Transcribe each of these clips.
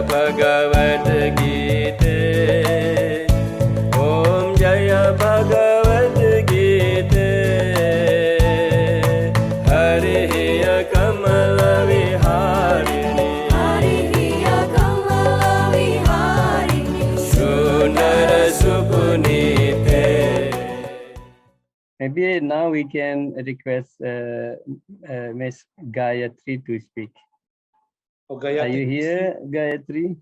Bhagavad Gītā Om Jaya Bhagavad Gītā Hariya Kamala Viharini Hariya Kamala Viharini Sunara Supunite. Maybe now we can request Miss Gayatri to speak. Oh, Are Gayatri. you here, Gayatri?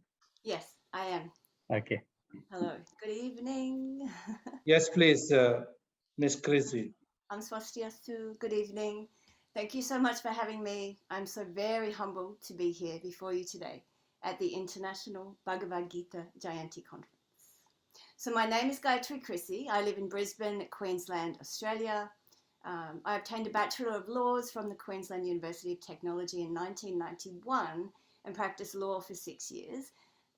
Yes, I am. Okay. Hello. Good evening. Yes, please, Miss Krissy. I'm Swastiastu. Good evening. Thank you so much for having me. I'm so very humbled to be here before you today at the International Bhagavad Gītā Jayanti conference. So my name is Gayatri Krissy. I live in Brisbane, Queensland, Australia. I obtained a Bachelor of Laws from the Queensland University of Technology in 1991 and practiced law for 6 years.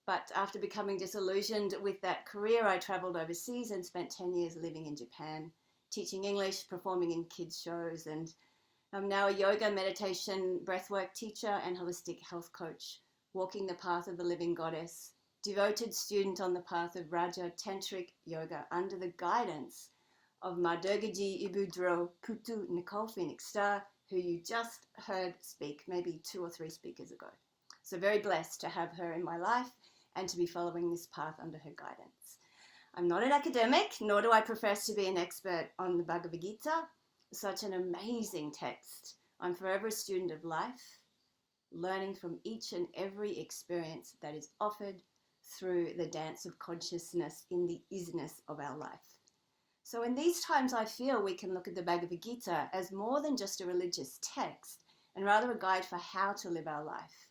But after becoming disillusioned with that career, I travelled overseas and spent 10 years living in Japan, teaching English, performing in kids' shows, and I'm now a yoga, meditation, breathwork teacher and holistic health coach, walking the path of the living goddess, devoted student on the path of Raja Tantric Yoga under the guidance of Ma Durgaji Ibudro Putu Nicole Phoenix Star, who you just heard speak maybe 2 or 3 speakers ago. So very blessed to have her in my life and to be following this path under her guidance. I'm not an academic, nor do I profess to be an expert on the Bhagavad Gītā, such an amazing text. I'm forever a student of life, learning from each and every experience that is offered through the dance of consciousness in the isness of our life. So in these times, I feel we can look at the Bhagavad Gītā as more than just a religious text and rather a guide for how to live our life.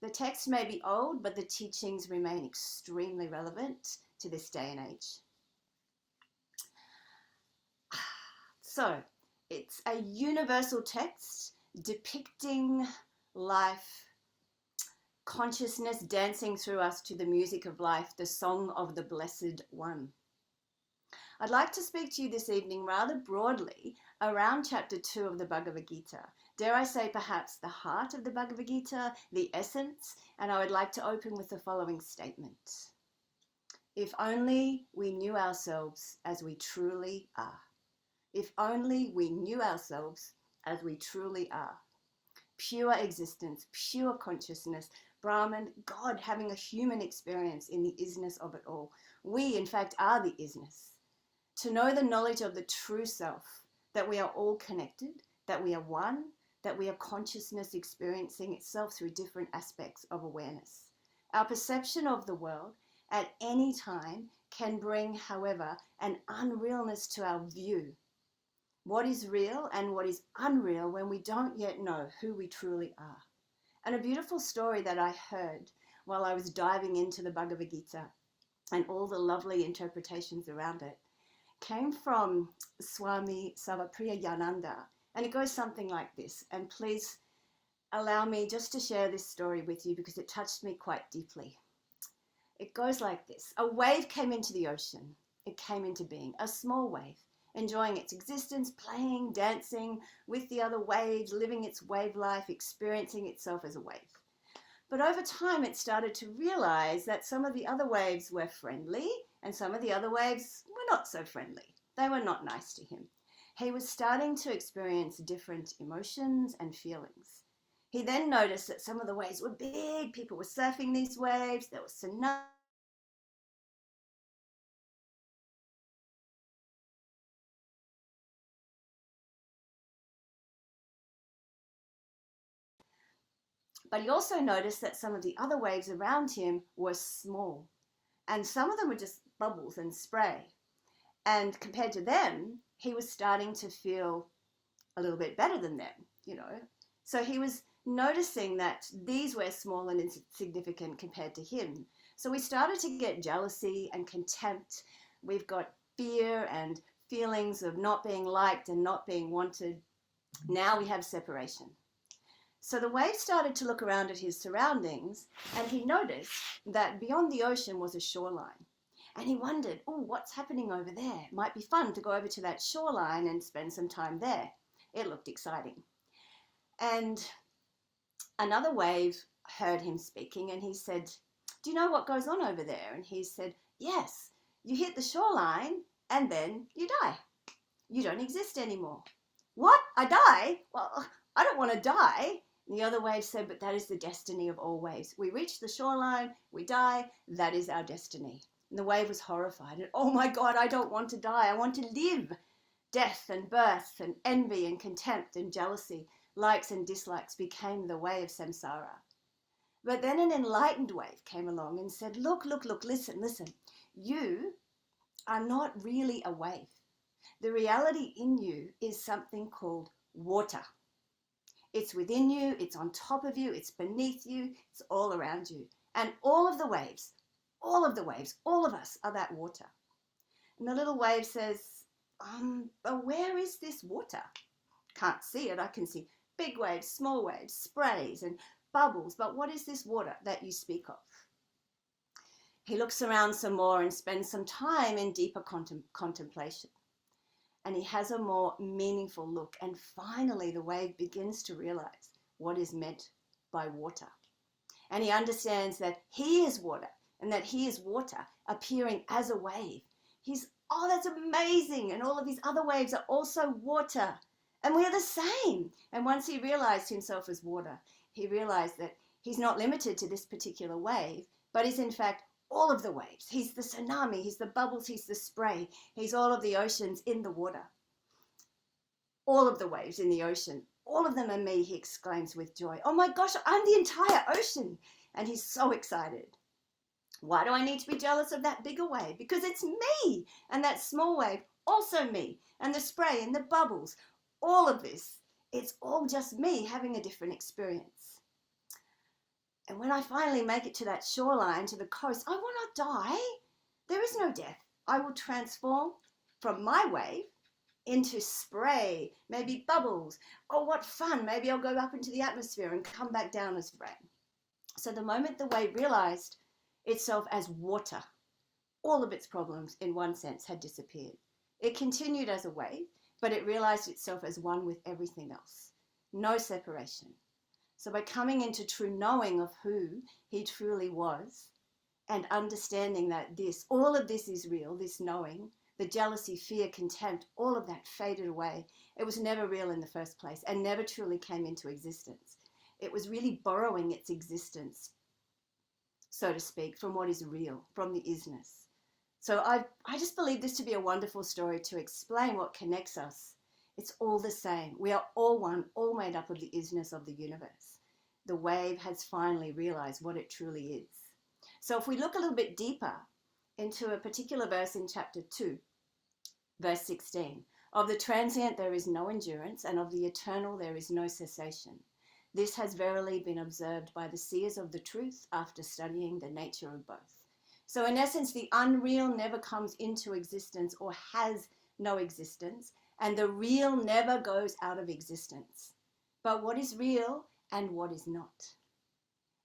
The text may be old, but the teachings remain extremely relevant to this day and age. So it's a universal text depicting life, consciousness dancing through us to the music of life, the song of the Blessed One. I'd like to speak to you this evening rather broadly around chapter 2 of the Bhagavad Gītā. Dare I say perhaps the heart of the Bhagavad Gītā, the essence, and I would like to open with the following statement. If only we knew ourselves as we truly are. If only we knew ourselves as we truly are. Pure existence, pure consciousness, Brahman, God having a human experience in the isness of it all. We, in fact, are the isness. To know the knowledge of the true self, that we are all connected, that we are one, that we are consciousness experiencing itself through different aspects of awareness. Our perception of the world at any time can bring, however, an unrealness to our view. What is real and what is unreal when we don't yet know who we truly are. And a beautiful story that I heard while I was diving into the Bhagavad Gītā and all the lovely interpretations around it came from Swami Savapriyananda, and it goes something like this. And please allow me just to share this story with you because it touched me quite deeply. It goes like this. A wave came into the ocean. It came into being, a small wave, enjoying its existence, playing, dancing with the other waves, living its wave life, experiencing itself as a wave. But over time, it started to realize that some of the other waves were friendly and some of the other waves were not so friendly. They were not nice to him. He was starting to experience different emotions and feelings. He then noticed that some of the waves were big. People were surfing these waves. There was tsunami. But he also noticed that some of the other waves around him were small, and some of them were just bubbles and spray. And compared to them, he was starting to feel a little bit better than them, you know. So he was noticing that these were small and insignificant compared to him. So we started to get jealousy and contempt. We've got fear and feelings of not being liked and not being wanted. Now we have separation. So the wave started to look around at his surroundings, and he noticed that beyond the ocean was a shoreline. And he wondered, oh, what's happening over there? It might be fun to go over to that shoreline and spend some time there. It looked exciting. And another wave heard him speaking, and he said, do you know what goes on over there? And he said, yes, you hit the shoreline and then you die. You don't exist anymore. What? I die? Well, I don't want to die. And the other wave said, but that is the destiny of all waves. We reach the shoreline, we die, that is our destiny. And the wave was horrified. And, oh my God, I don't want to die. I want to live. Death and birth and envy and contempt and jealousy, likes and dislikes became the way of samsara. But then an enlightened wave came along and said, look, listen. You are not really a wave. The reality in you is something called water. It's within you, it's on top of you, it's beneath you, it's all around you. And all of the waves, all of us are that water. And the little wave says, but where is this water? Can't see it. I can see big waves, small waves, sprays and bubbles. But what is this water that you speak of? He looks around some more and spends some time in deeper contemplation. And he has a more meaningful look. And finally, the wave begins to realize what is meant by water. And he understands that he is water and that he is water appearing as a wave. He's, oh, that's amazing. And all of these other waves are also water. And we're the same. And once he realized himself as water, he realized that he's not limited to this particular wave, but is in fact all of the waves. He's the tsunami, he's the bubbles, he's the spray, he's all of the oceans in the water. All of the waves in the ocean, all of them are me, he exclaims with joy. Oh my gosh, I'm the entire ocean. And he's so excited. Why do I need to be jealous of that bigger wave? Because it's me. And that small wave, also me. And the spray and the bubbles, all of this, it's all just me having a different experience. And when I finally make it to that shoreline, to the coast, I will not die. There is no death. I will transform from my wave into spray, maybe bubbles. Oh, what fun. Maybe I'll go up into the atmosphere and come back down as rain. So the moment the wave realized itself as water, all of its problems, in one sense, had disappeared. It continued as a wave, but it realized itself as one with everything else. No separation. So by coming into true knowing of who he truly was and understanding that all of this is real, this knowing, the jealousy, fear, contempt, all of that faded away. It was never real in the first place and never truly came into existence. It was really borrowing its existence, so to speak, from what is real, from the isness. So I just believe this to be a wonderful story to explain what connects us. It's all the same. We are all one, all made up of the isness of the universe. The wave has finally realized what it truly is. So if we look a little bit deeper into a particular verse in chapter 2, verse 16, of the transient there is no endurance, and of the eternal there is no cessation. This has verily been observed by the seers of the truth after studying the nature of both. So in essence, the unreal never comes into existence or has no existence, and the real never goes out of existence. But what is real and what is not?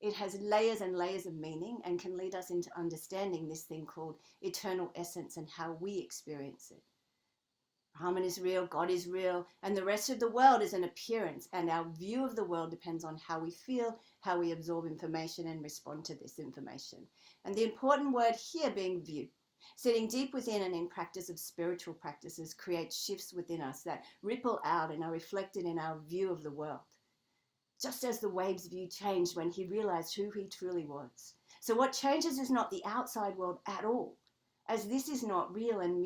It has layers and layers of meaning and can lead us into understanding this thing called eternal essence and how we experience it. Brahman is real, God is real, and the rest of the world is an appearance, and our view of the world depends on how we feel, how we absorb information and respond to this information. And the important word here being view. Sitting deep within and in practice of spiritual practices creates shifts within us that ripple out and are reflected in our view of the world. Just as the wave's view changed when he realized who he truly was. So what changes is not the outside world at all, as this is not real and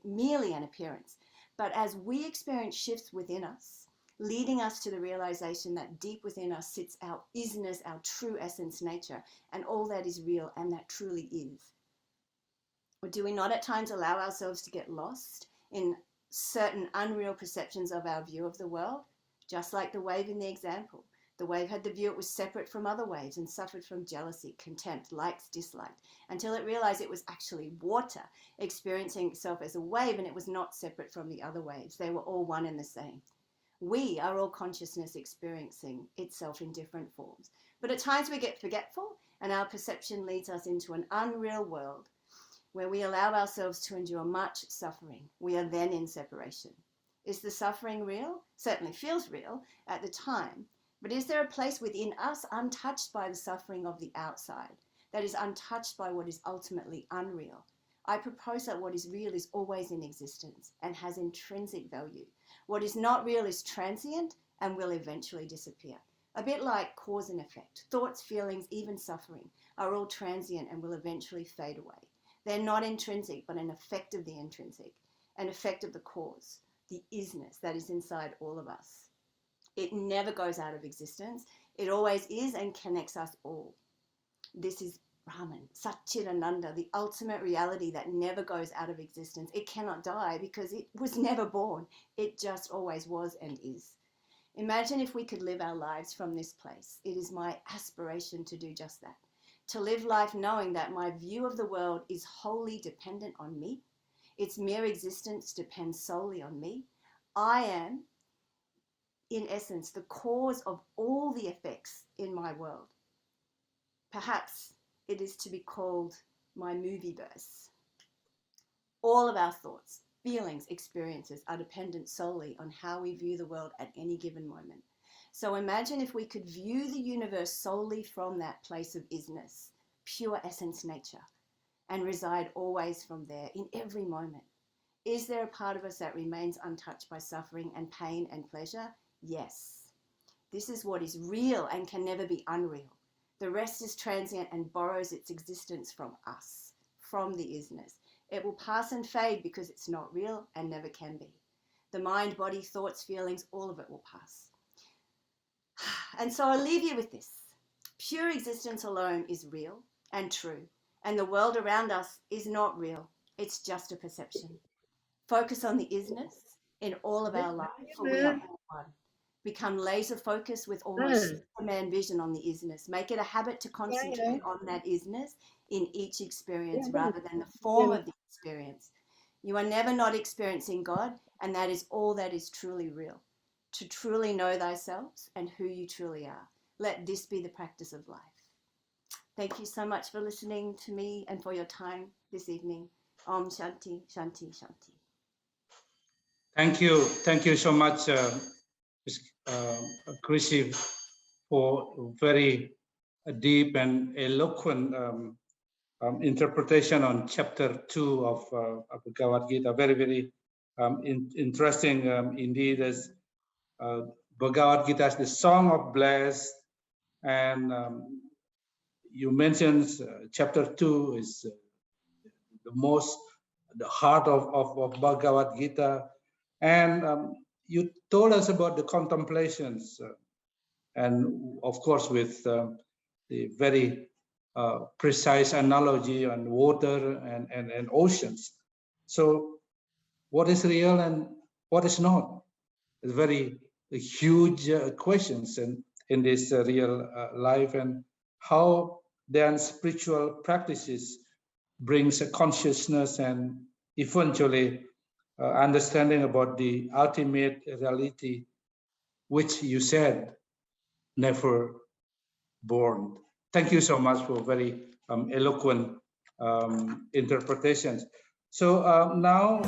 merely an appearance, but as we experience shifts within us, leading us to the realization that deep within us sits our isness, our true essence nature, and all that is real and that truly is. Or do we not at times allow ourselves to get lost in certain unreal perceptions of our view of the world? Just like the wave in the example. The wave had the view it was separate from other waves and suffered from jealousy, contempt, likes, dislikes, until it realized it was actually water experiencing itself as a wave, and it was not separate from the other waves. They were all one and the same. We are all consciousness experiencing itself in different forms. But at times we get forgetful, and our perception leads us into an unreal world where we allow ourselves to endure much suffering. We are then in separation. Is the suffering real? Certainly feels real at the time. But is there a place within us untouched by the suffering of the outside that is untouched by what is ultimately unreal. I propose that what is real is always in existence and has intrinsic value. What is not real is transient and will eventually disappear. A bit like cause and effect. Thoughts, feelings, even suffering are all transient and will eventually fade away. They're not intrinsic, but an effect of the intrinsic, an effect of the cause, the isness that is inside all of us. It never goes out of existence. It always is and connects us all. This is Brahman, Satchidananda, the ultimate reality that never goes out of existence. It cannot die because it was never born. It just always was and is. Imagine if we could live our lives from this place. It is my aspiration to do just that. To live life knowing that my view of the world is wholly dependent on me. Its mere existence depends solely on me. I am, in essence, the cause of all the effects in my world. Perhaps it is to be called my movieverse. All of our thoughts, feelings, experiences are dependent solely on how we view the world at any given moment. So imagine if we could view the universe solely from that place of isness, pure essence nature, and reside always from there in every moment. Is there a part of us that remains untouched by suffering and pain and pleasure? Yes. This is what is real and can never be unreal. The rest is transient and borrows its existence from us, from the isness. It will pass and fade because it's not real and never can be. The mind, body, thoughts, feelings, all of it will pass. And so I'll leave you with this. Pure existence alone is real and true, and the world around us is not real. It's just a perception. Focus on the isness in all of our lives, for we are all one. Become laser focused with almost Superman vision on the isness. Make it a habit to concentrate on that isness in each experience rather than the form of the experience. You are never not experiencing God, and that is all that is truly real. To truly know thyself and who you truly are. Let this be the practice of life. Thank you so much for listening to me and for your time this evening. Om Shanti, Shanti, Shanti. Thank you so much, Ms. Krissy, for very deep and eloquent interpretation on chapter 2 of Bhagavad Gītā. Very interesting indeed. As Bhagavad Gītā is the song of bliss, and you mentioned chapter 2 is the heart of Bhagavad Gītā, and you told us about the contemplations, and of course with the very precise analogy on water and oceans. So what is real and what is not? It's very huge questions in this real life, and how then spiritual practices brings a consciousness and eventually understanding about the ultimate reality, which you said never born. Thank you so much for very eloquent interpretations. So now